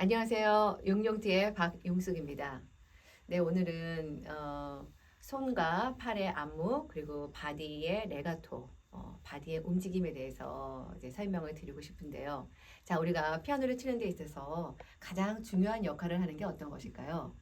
안녕하세요. 용용티의 박용숙입니다. 네, 오늘은 손과 팔의 안무 그리고 바디의 레가토, 바디의 움직임에 대해서 이제 설명을 드리고 싶은데요. 자, 우리가 피아노를 치는 데 있어서 가장 중요한 역할을 하는 게 어떤 것일까요?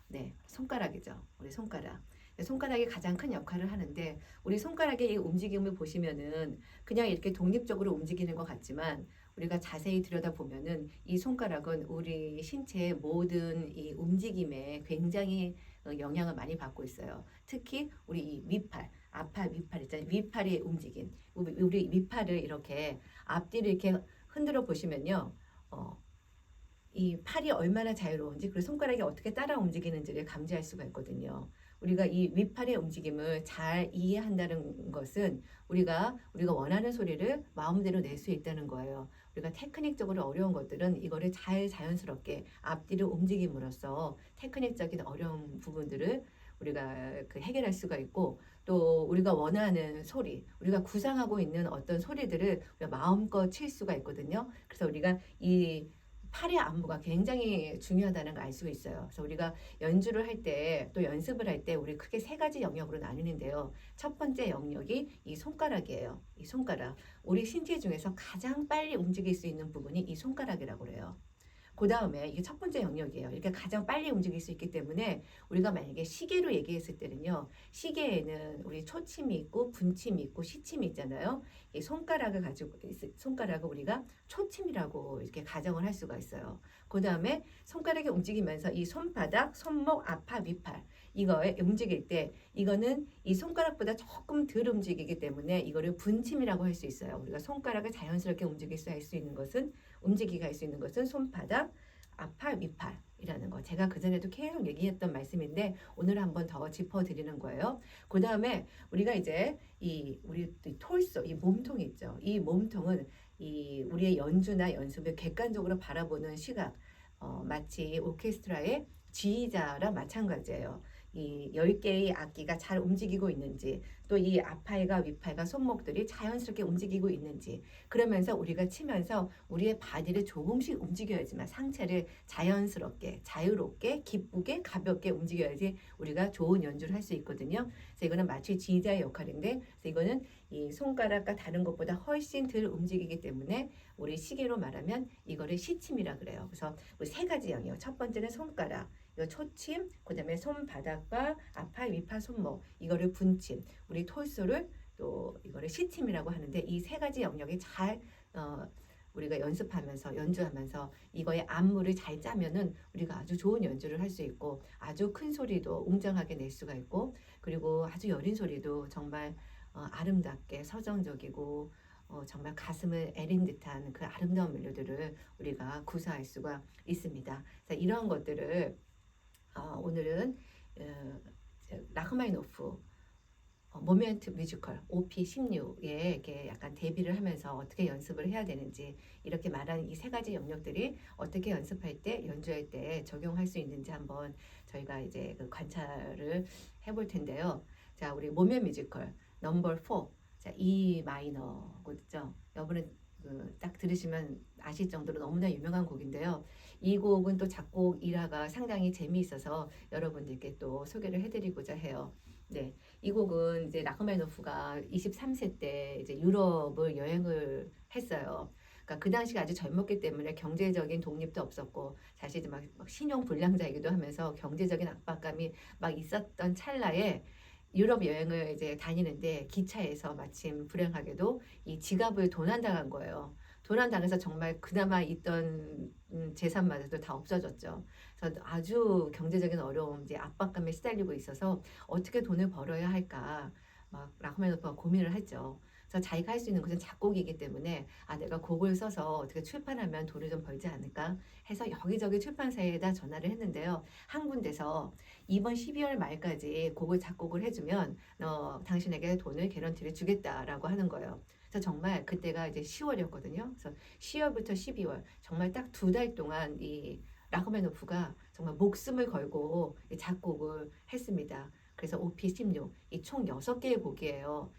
네, 손가락이죠. 우리 손가락. 네, 손가락이 가장 큰 역할을 하는데 우리 손가락의 이 움직임을 보시면은 그냥 이렇게 독립적으로 움직이는 것 같지만 우리가 자세히 들여다보면은 이 손가락은 우리 신체의 모든 이 움직임에 굉장히 영향을 많이 받고 있어요. 특히 우리 이 위팔, 앞팔, 위팔 있잖아요. 위팔의 움직임. 우리 위팔을 이렇게 앞뒤를 이렇게 흔들어 보시면요. 어, 이 팔이 얼마나 자유로운지 그리고 손가락이 어떻게 따라 움직이는지를 감지할 수가 있거든요. 우리가 이 윗팔의 움직임을 잘 이해한다는 것은 우리가 원하는 소리를 마음대로 낼 수 있다는 거예요. 우리가 테크닉적으로 어려운 것들은 이거를 잘 자연스럽게 앞뒤로 움직임으로써 테크닉적인 어려운 부분들을 우리가 해결할 수가 있고 또 우리가 원하는 소리, 우리가 구상하고 있는 어떤 소리들을 우리가 마음껏 칠 수가 있거든요. 그래서 우리가 이 팔의 안무가 굉장히 중요하다는 걸 알 수 있어요. 그래서 우리가 연주를 할 때 또 연습을 할 때 우리 크게 세 가지 영역으로 나누는데요. 첫 번째 영역이 이 손가락이에요. 이 손가락. 우리 신체 중에서 가장 빨리 움직일 수 있는 부분이 이 손가락이라고 그래요. 그 다음에 이게 첫 번째 영역이에요. 이렇게 가장 빨리 움직일 수 있기 때문에 우리가 만약에 시계로 얘기했을 때는요. 시계에는 우리 초침이 있고 분침이 있고 시침이 있잖아요. 이 손가락을 가지고 손가락을 우리가 초침이라고 이렇게 가정을 할 수가 있어요. 그 다음에 손가락이 움직이면서 이 손바닥, 손목, 앞팔, 윗팔 이거에 움직일 때 이거는 이 손가락보다 조금 덜 움직이기 때문에 이거를 분침이라고 할 수 있어요. 우리가 손가락을 자연스럽게 움직일 수 할 수 있는 것은 움직이게 할 수 있는 것은 손바닥, 앞팔, 윗팔이라는 거. 제가 그전에도 계속 얘기했던 말씀인데 오늘 한번 더 짚어드리는 거예요. 그 다음에 우리가 이제 우리 톨소, 이 몸통 있죠. 이 몸통은 이 우리의 연주나 연습을 객관적으로 바라보는 시각, 마치 오케스트라의 지휘자랑 마찬가지예요. 이 10개의 악기가 잘 움직이고 있는지 또 이 앞팔과 윗팔과 손목들이 자연스럽게 움직이고 있는지 그러면서 우리가 치면서 우리의 바디를 조금씩 움직여야지만 상체를 자연스럽게 자유롭게 기쁘게 가볍게 움직여야지 우리가 좋은 연주를 할 수 있거든요. 그래서 이거는 마치 지휘자의 역할인데 그래서 이거는 이 손가락과 다른 것보다 훨씬 덜 움직이기 때문에 우리 시계로 말하면 이거를 시침이라 그래요. 그래서 우리 세 가지 영역. 첫 번째는 손가락, 이거 초침, 그다음에 손바닥과 앞팔, 윗팔, 손목 이거를 분침, 우리 톨소를 또 이거를 시침이라고 하는데 이 세 가지 영역이 잘 우리가 연습하면서 연주하면서 이거의 안무를 잘 짜면은 우리가 아주 좋은 연주를 할 수 있고 아주 큰 소리도 웅장하게 낼 수가 있고 그리고 아주 여린 소리도 정말 아름답게 서정적이고 정말 가슴을 애린 듯한 그 아름다운 멜로디를 우리가 구사할 수가 있습니다. 그래서 이러한 것들을 오늘은 어, 라흐마니노프 모멘트 뮤지컬 OP16에 이렇게 약간 대비를 하면서 어떻게 연습을 해야 되는지 이렇게 말한 이 세 가지 영역들이 어떻게 연습할 때 연주할 때 적용할 수 있는지 한번 저희가 이제 그 관찰을 해볼 텐데요. 자, 우리 모멘 뮤지컬 넘버 4. 자, E 마이너 곡이죠. 여러분은 딱 들으시면 아실 정도로 너무나 유명한 곡인데요. 이 곡은 또 작곡 일화가 상당히 재미있어서 여러분들께 또 소개를 해드리고자 해요. 네, 이 곡은 이제 라흐마니노프가 23세 때 이제 유럽을 여행을 했어요. 그러니까 그 당시가 아주 젊었기 때문에 경제적인 독립도 없었고 사실 이제 막 신용 불량자이기도 하면서 경제적인 압박감이 막 있었던 찰나에 유럽 여행을 이제 다니는데 기차에서 마침 불행하게도 이 지갑을 도난당한 거예요. 도난당해서 정말 그나마 있던 재산마저도 다 없어졌죠. 그래서 아주 경제적인 어려움, 이제 압박감에 시달리고 있어서 어떻게 돈을 벌어야 할까 막 라흐마니노프가 고민을 했죠. 그래서 자기가 할 수 있는 것은 작곡이기 때문에 내가 곡을 써서 어떻게 출판하면 돈을 좀 벌지 않을까 해서 여기저기 출판사에다 전화를 했는데요. 한 군데서 이번 12월 말까지 곡을 작곡을 해주면 당신에게 돈을 개런티를 주겠다라고 하는 거예요. 그래서 정말 그때가 이제 10월이었거든요. 그래서 10월부터 12월 정말 딱 2달 동안 이 라흐마니노프가 정말 목숨을 걸고 작곡을 했습니다. 그래서 OP16 이 총 6개의 곡이에요.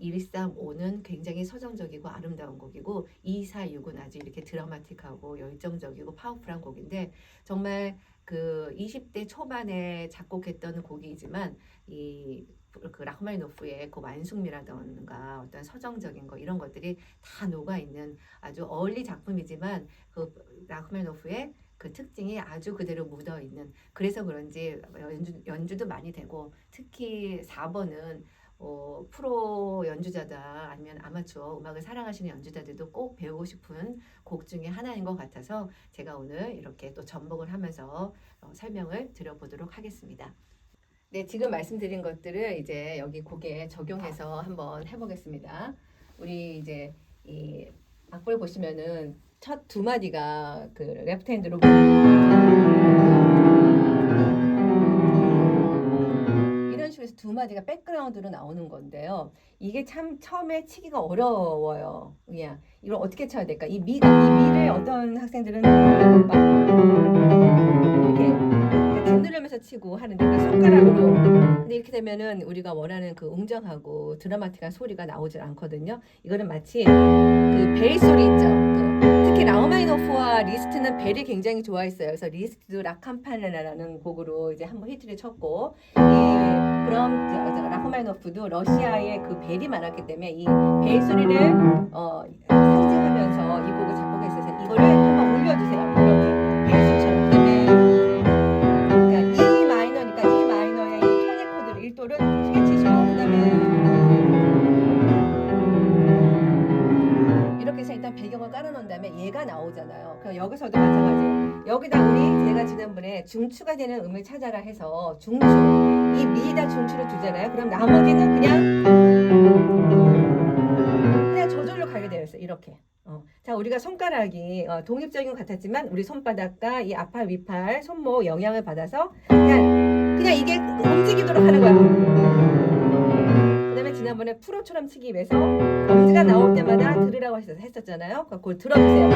135는 굉장히 서정적이고 아름다운 곡이고 246은 아주 이렇게 드라마틱하고 열정적이고 파워풀한 곡인데 정말 그 20대 초반에 작곡했던 곡이지만 그 라흐마니노프의 그 완숙미라던가 어떤 서정적인 거 이런 것들이 다 녹아 있는 아주 어울리 작품이지만 그 라흐마니노프의 그 특징이 아주 그대로 묻어 있는 그래서 그런지 연주도 많이 되고 특히 4번은 프로 연주자다 아니면 아마추어 음악을 사랑하시는 연주자들도 꼭 배우고 싶은 곡 중에 하나인 것 같아서 제가 오늘 이렇게 또 접목을 하면서 설명을 드려보도록 하겠습니다. 네, 지금 말씀드린 것들을 이제 여기 곡에 적용해서 한번 해보겠습니다. 우리 이제 이 악보를 보시면은 첫 두 마디가 그 레프트 핸드로 이런 식으로 해서 두 마디가 백그라운드로 나오는 건데요. 이게 참 처음에 치기가 어려워요. 그냥 이걸 어떻게 쳐야 될까? 이 미를 어떤 학생들은 막 이렇게 짓누르면서 치고 하는데 그러니까 손가락으로 근데 이렇게 되면은 우리가 원하는 그 웅장하고 드라마틱한 소리가 나오질 않거든요. 이거는 마치 그 벨 소리 있죠. 특히 라흐마니노프와 리스트는 벨이 굉장히 좋아했어요. 그래서 리스트도 라캄파네나라는 곡으로 이제 한번 히트를 쳤고 그럼 라흐마니노프도 러시아에 그 벨이 많았기 때문에 이 벨 소리를 상징하면서 이 곡을 작곡했어요. 이거를 한번 올려주세요. 이렇게 벨 소리처럼. 그다음에 그러니까 E 마이너니까 E 마이너의 이 토닉 코드를 1도를 크게 치시고 그다음에 이렇게 해서 일단 배경을 깔아놓은 다음에 얘가 나오잖아요. 그럼 여기서도 마찬가지예요. 여기다 우리 제가 지난번에 중추가 되는 음을 찾아라 해서 중추 이 미에다 중추를 두잖아요. 그럼 나머지는 그냥 저절로 가게 되어 있어요. 이렇게. 자, 우리가 손가락이 독립적인 것 같았지만 우리 손바닥과 이 앞팔, 윗팔, 손목 영향을 받아서 그냥 이게 움직이도록 하는 거야. 그다음에 지난번에 프로처럼 치기 위해서 엄지가 나올 때마다 들으라고 했었잖아요. 그걸 들어주세요.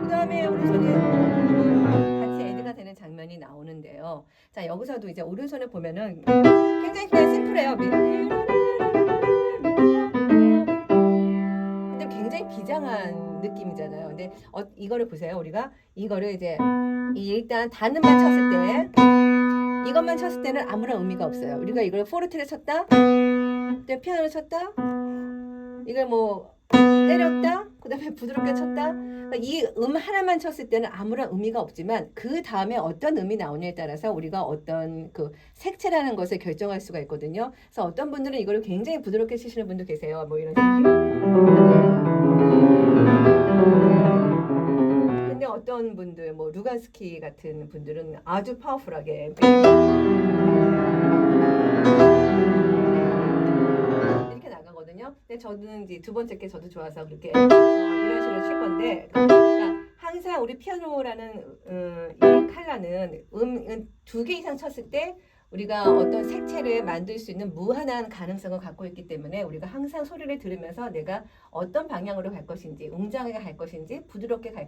그다음에 오른손이 같이 애드가 되는 장면이 나오는데요. 자, 여기서도 이제 오른손을 보면은 굉장히 그냥 심플해요. 근데 굉장히 비장한 느낌이잖아요. 근데 이거를 보세요. 우리가 이거를 이제 일단 단음만 쳤을 때 이것만 쳤을 때는 아무런 의미가 없어요. 우리가 이걸 포르테를 쳤다, 또 피아노를 쳤다, 이걸 뭐 때렸다, 그 다음에 부드럽게 쳤다. 이 하나만 쳤을 때는 아무런 의미가 없지만 그 다음에 어떤 음이 나오냐에 따라서 우리가 어떤 그 색채라는 것을 결정할 수가 있거든요. 그래서 어떤 분들은 이거를 굉장히 부드럽게 치시는 분도 계세요. 뭐 이런 근데 어떤 분들 뭐 루간스키 같은 분들은 아주 파워풀하게 이렇게 나가거든요. 근데 저는 이제 두 번째 게 저도 좋아서 그렇게 이런 식으로 칠 건데 그러니까 항상 우리 피아노라는 이 칼라는 두 개 이상 쳤을 때 우리가 어떤 색채를 만들 수 있는 무한한 가능성을 갖고 있기 때문에 우리가 항상 소리를 들으면서 내가 어떤 방향으로 갈 것인지 웅장하게 갈 것인지 부드럽게 갈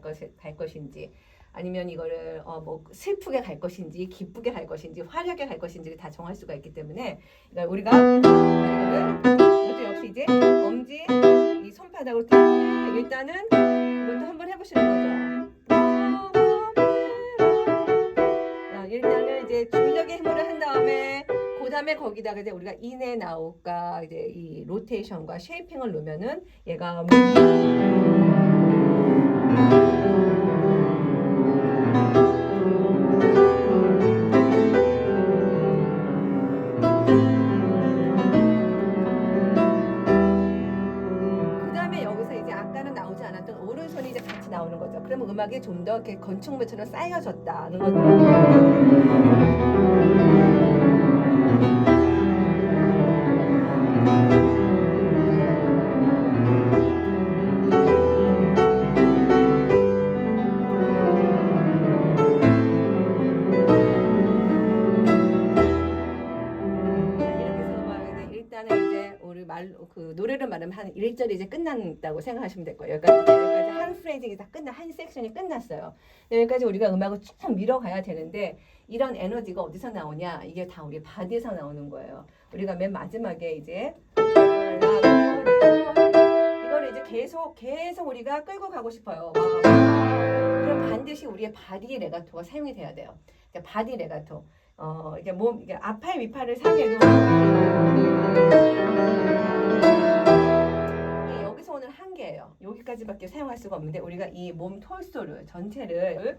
것인지 아니면 이거를 뭐 슬프게 갈 것인지 기쁘게 갈 것인지 화려하게 갈 것인지를 다 정할 수가 있기 때문에 그러니까 우리가 이것도 역시 이제 엄지 이 손바닥으로 일단은 이것도 한번 해보시는 거죠. 일단은 이제 중력의 힘으로 한 다음에 그 다음에 거기다가 이제 우리가 인의 나웃과 이제 이 로테이션과 쉐이핑을 넣으면은 얘가 그다음에 여기서 이제 아까는 나오지 않았던 오른손이 이제 같이 나오는 거죠. 그러면 음악이 좀 더 이렇게 건축물처럼 쌓여졌다는 거죠. 이렇게 그 노래를 말하면 한 1절이 이제 끝난다고 생각하시면 될 거예요. 여기까지 한 프레이징이 다 한 섹션이 끝났어요. 여기까지 우리가 음악을 쭉 밀어가야 되는데 이런 에너지가 어디서 나오냐? 이게 다 우리 바디에서 나오는 거예요. 우리가 맨 마지막에 이제 이거를 이제 계속 우리가 끌고 가고 싶어요. 그럼 반드시 우리의 바디 레가토가 사용이 돼야 돼요. 그러니까 바디 레가토. 이게 이게 앞팔 위팔을 사용해도 여기서 오는 한계예요. 여기까지밖에 사용할 수가 없는데 우리가 이 몸 톨소를 전체를 하면은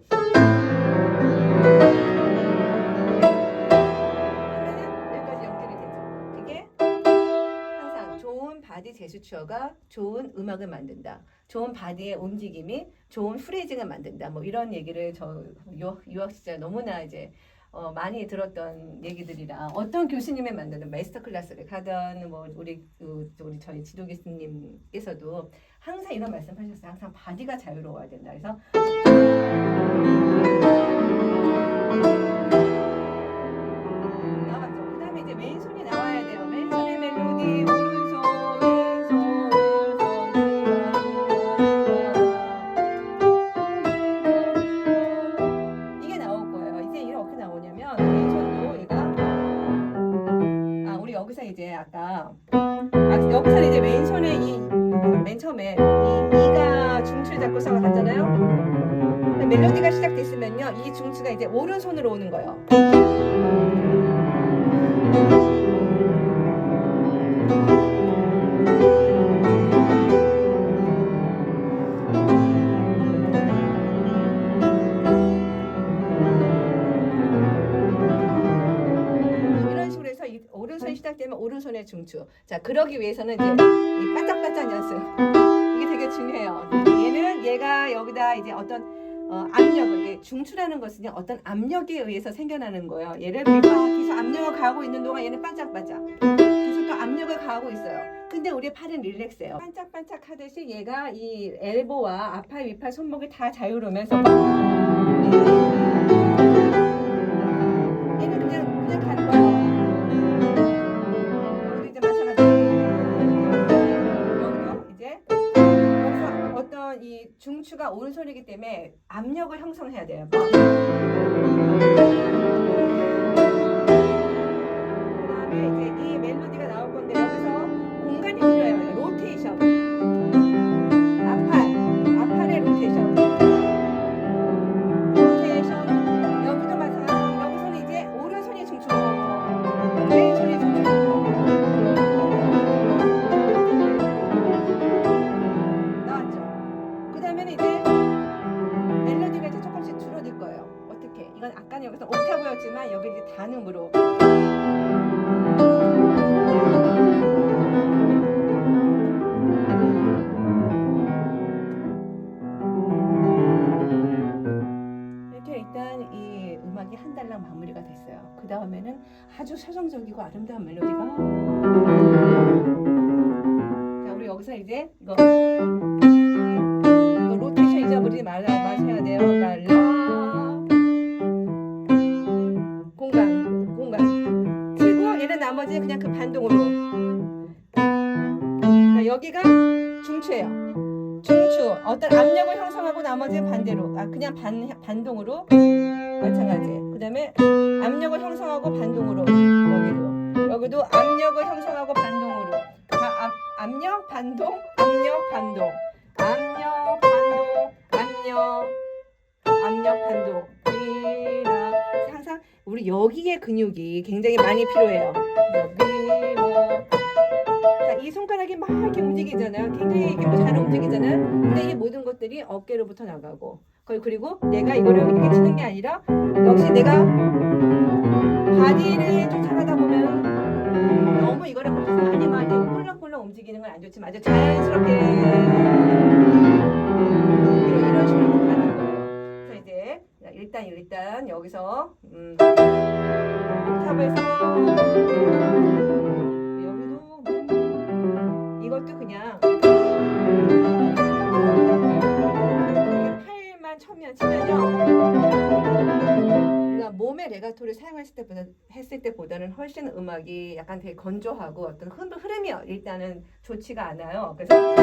여기까지 연결이 되죠. 그게 항상 좋은 바디 제스처가 좋은 음악을 만든다. 좋은 바디의 움직임이 좋은 프레이징을 만든다. 뭐 이런 얘기를 저 유학 시절 너무나 이제 많이 들었던 얘기들이라 어떤 교수님의 만드는 마스터 클래스를 가던 뭐 우리 저희 지도 교수님께서도 항상 이런 말씀하셨어요. 항상 바디가 자유로워야 된다. 그래서 나왔죠. 그다음에 이제 왼손이 나와야 돼요. 왼손의 멜로디 오른손 이게 나올 거예요. 이제 이게 어떻게 나오냐면 왼손도 얘가 우리 여기서 이제 아까 여기서 이제 왼손에 맨 처음에 이가 중추를 잡고서 갔잖아요. 멜로디가 시작됐으면요, 이 중추가 이제 오른손으로 오는 거예요. 이런 식으로 해서 오른손이 시작되면 오른손의 중추. 자, 그러기 위해서는 이제 이 반짝반짝 연습. 이게 되게 중요해요. 얘가 여기다 이제 어떤 압력을, 이게 중추라는 것은요, 어떤 압력에 의해서 생겨나는 거예요. 얘를 계속 압력을 가하고 있는 동안 얘는 반짝반짝 계속 또 압력을 가하고 있어요. 근데 우리 팔은 릴렉스해요. 반짝반짝 하듯이 얘가 이 엘보와 앞팔, 윗팔, 손목이 다 자유로우면서 얘는 그냥 가는 거예요. 여기도 이제 마찬가지. 여기도 이제 여기서 어떤 이 중추가 오른손이기 때문에 압력을 형성해야 돼요. 그 다음에 이제 이 멜로디가 나올 건데 여기서 공간이 필요해요. 로테이션. 앞팔의 로테이션. 여기도 마찬가지. 여기서는 이제 오른손이 중추, 왼손이 중추. 나왔죠? 그 다음에는 이제 멜로디가 이제 조금씩 줄어들 거예요. 어떻게? 이건 아까는 여기서 옥타브였지만 여기 이제 단음으로. 이렇게 일단 이 음악이 한 달랑 마무리가 됐어요. 그 다음에는 아주 서정적이고 아름다운 멜로디가. 자, 우리 여기서 이제 이거 로테이션 잊어버리지 마셔야 돼요. 공간 틀고 얘는 나머지 그냥 그 반동으로. 자, 여기가 중추예요. 중추 어떤 압력을 형성하고 나머지는 반대로 그냥 반동으로 마찬가지. 그 다음에 압력을 형성하고 반동으로. 여기도 압력을 형성하고 반동으로. 압력 반동 압력 반동 압력 반동. 항상 우리 여기의 근육이 굉장히 많이 필요해요. 자, 이 손가락이 막 이렇게 움직이잖아요. 굉장히 잘 움직이잖아요. 근데 이 모든 것들이 어깨로부터 나가고, 그리고 내가 이거를 이렇게 치는 게 아니라 역시 내가 바디를 쫓아가다 보면 너무 이거를 많이 꿀렁꿀렁 움직이는 건 안 좋지만 아주 자연스럽게 이런 식으로 가는 거예요. 그래서 이제 일단 여기서 옥타브에서 여기도 이것도 그냥 팔만 치면요, 우리가 몸의 레가토를 했을 때보다는 훨씬 음악이 약간 되게 건조하고 어떤 흐름이 일단은 좋지가 않아요. 그래서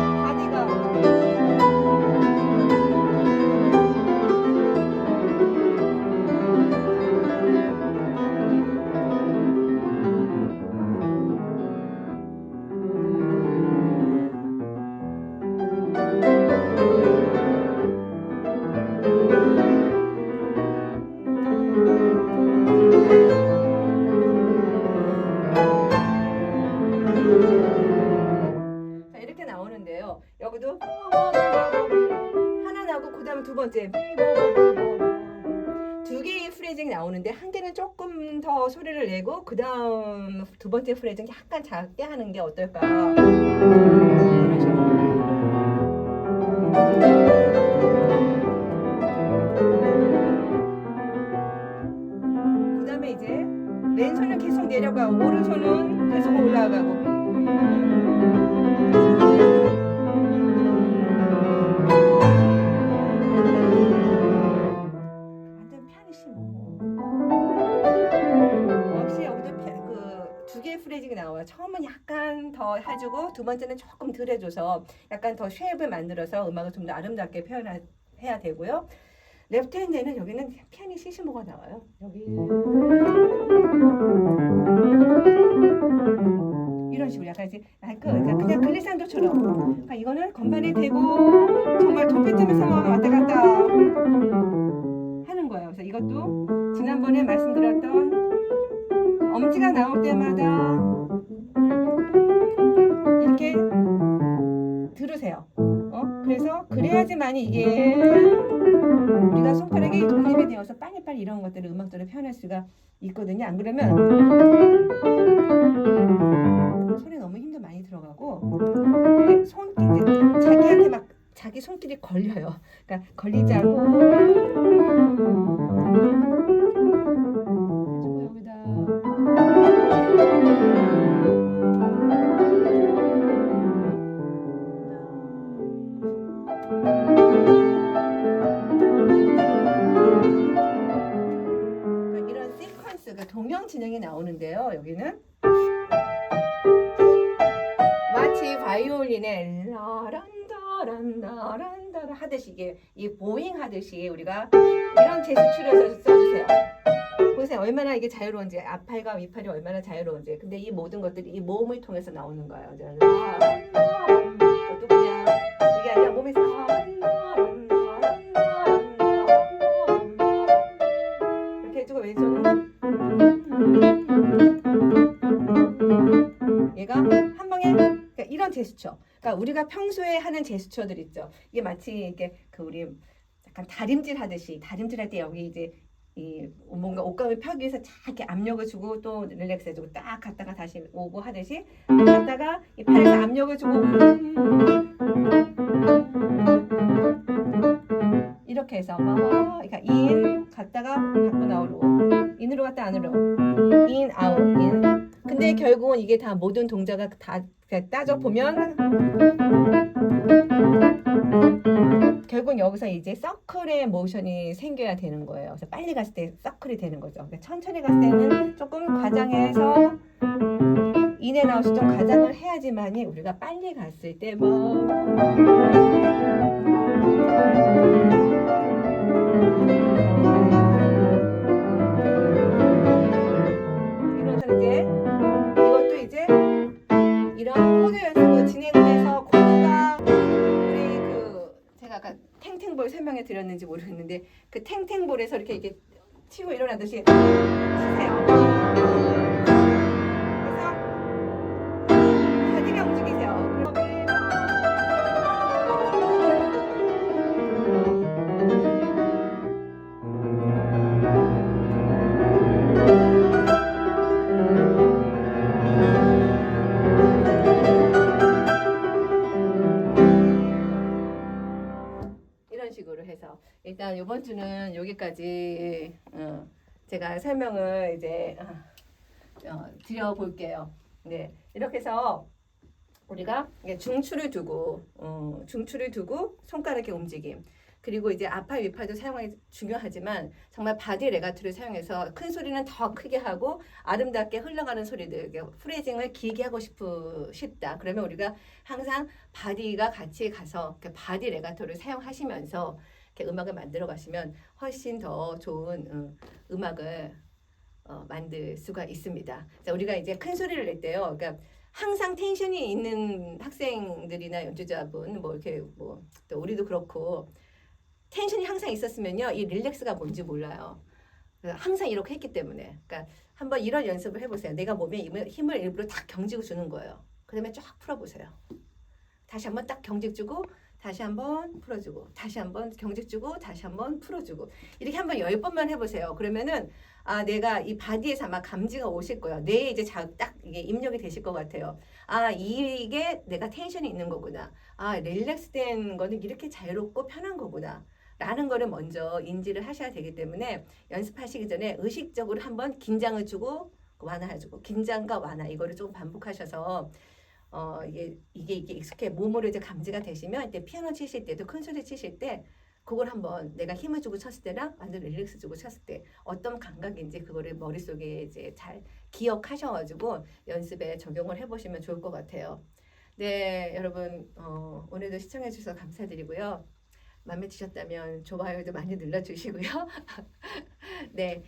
바디가 자, 이렇게 나오는데요. 여기도 하나 나오고 그 다음에 두 번째 두 개의 프레징이 나오는데 한 개는 조금 더 소리를 내고 그 다음 두 번째 프레징 약간 작게 하는 게 어떨까? 이런 식으로. 그 다음에 이제 왼손은 계속 내려가고 오른손은 계속 올라가고. 완전 피아니시모. 역시 여기도 두 개의 프레징이 나와요. 처음은 약간 더 해주고 두 번째는 조금 덜 해줘서 약간 더 쉐입을 만들어서 음악을 좀 더 아름답게 표현해야 되고요. 레프트 핸드는 여기는 피아니시시모가 나와요. 여기 이런 식으로 약간 이제 그냥 글리산드로처럼. 그러니까 이거는 건반에 대고 정말 도피점에서 왔다 갔다 하는 거예요. 그래서 이것도 지난번에 말씀드렸던 엄지가 나올 때마다 이렇게 들으세요. 그래서 그래야지만이 이게 우리가 손가락이 독립이 되어서 빨리빨리 이런 것들을 음악들을 표현할 수가 있거든요. 안 그러면 손에 너무 힘도 많이 들어가고 자기한테 막 자기 손길이 걸려요. 그러니까 걸리지 않고 여기다 이런 시퀀스가 동명 진영이 나오는데요. 여기는 마치 바이올린의 라란다란다란다 하듯이 이게 이 보잉 하듯이 우리가 이런 제스처를 써주세요. 보세요. 얼마나 이게 자유로운지 앞팔과 윗팔이 얼마나 자유로운지. 근데 이 모든 것들이 이 모음을 통해서 나오는 거예요. 이것도 그냥 이게 아니라 몸에서 이렇게 해주고 왼손은 얘가 한 방에 그러니까 이런 제스처. 그러니까 우리가 평소에 하는 제스처들 있죠. 이게 마치 이게 우리 약간 다림질 하듯이 다림질할 때 여기 이제 이 뭔가 옷감을 펴기 위해서 쫙 이렇게 압력을 주고 또 릴렉스 해주고 딱 갔다가 다시 오고 하듯이 갔다가 이 팔에서 압력을 주고 이렇게 해서 그러니까 인 갔다가 밖으로 나오고 인으로 갔다 안으로 인 아웃 인. 근데 결국은 이게 다 모든 동작을 다 따져 보면 결국은 여기서 이제 서클의 모션이 생겨야 되는 거예요. 그래서 빨리 갔을 때 서클이 되는 거죠. 그러니까 천천히 갔을 때는 조금 과장해서 인에 나웃이 좀 과장을 해야지만이 우리가 빨리 갔을 때 뭐 이러면서 이제 이것도 이제 이런 코드 연습을 진행을 해서 코드가 우리 제가 아까 탱탱볼 설명해 드렸는지 모르겠는데 그 탱탱볼에서 이렇게 치고 일어나듯이 치세요. 그래서 바디가 움직이세요. 이런 식으로 해서 일단 이번 주는 여기까지 제가 설명을 이제 드려볼게요. 네, 이렇게 해서 우리가 중추를 두고 손가락의 움직임. 그리고 이제 아파 위파도 사용하기 중요하지만 정말 바디 레가토를 사용해서 큰 소리는 더 크게 하고 아름답게 흘러가는 소리들, 프레징을 길게 하고 싶다. 그러면 우리가 항상 바디가 같이 가서 바디 레가토를 사용하시면서 이렇게 음악을 만들어 가시면 훨씬 더 좋은 음악을 만들 수가 있습니다. 자, 우리가 이제 큰 소리를 낼 때요. 그러니까 항상 텐션이 있는 학생들이나 연주자분, 뭐 이렇게 뭐 또 우리도 그렇고 텐션이 항상 있었으면요, 이 릴렉스가 뭔지 몰라요. 항상 이렇게 했기 때문에. 그러니까 한번 이런 연습을 해보세요. 내가 몸에 힘을 일부러 딱 경직을 주는 거예요. 그다음에 쫙 풀어보세요. 다시 한번 딱 경직 주고 다시 한번 풀어주고 다시 한번 경직 주고 다시 한번 풀어주고 이렇게 한번 10번만 해보세요. 그러면은 아 내가 이 바디에서 아마 감지가 오실 거예요. 뇌에 이제 딱 이게 입력이 되실 것 같아요. 아 이게 내가 텐션이 있는 거구나. 아 릴렉스된 거는 이렇게 자유롭고 편한 거구나. 라는 거를 먼저 인지를 하셔야 되기 때문에 연습하시기 전에 의식적으로 한번 긴장을 주고 완화해주고 긴장과 완화 이거를 조금 반복하셔서 이게 익숙해 몸으로 이제 감지가 되시면 이때 피아노 치실 때도 큰 소리 치실 때 그걸 한번 내가 힘을 주고 쳤을 때랑 완전 릴렉스 주고 쳤을 때 어떤 감각인지 그거를 머릿속에 이제 잘 기억하셔가지고 연습에 적용을 해보시면 좋을 것 같아요. 네, 여러분 오늘도 시청해 주셔서 감사드리고요. 마음에 드셨다면 좋아요도 많이 눌러주시고요. 네,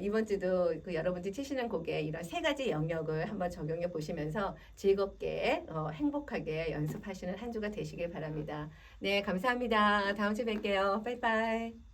이번 주도 그 여러분들이 치시는 곡에 이런 세 가지 영역을 한번 적용해 보시면서 즐겁게 행복하게 연습하시는 한 주가 되시길 바랍니다. 네, 감사합니다. 다음 주에 뵐게요. 빠이빠이.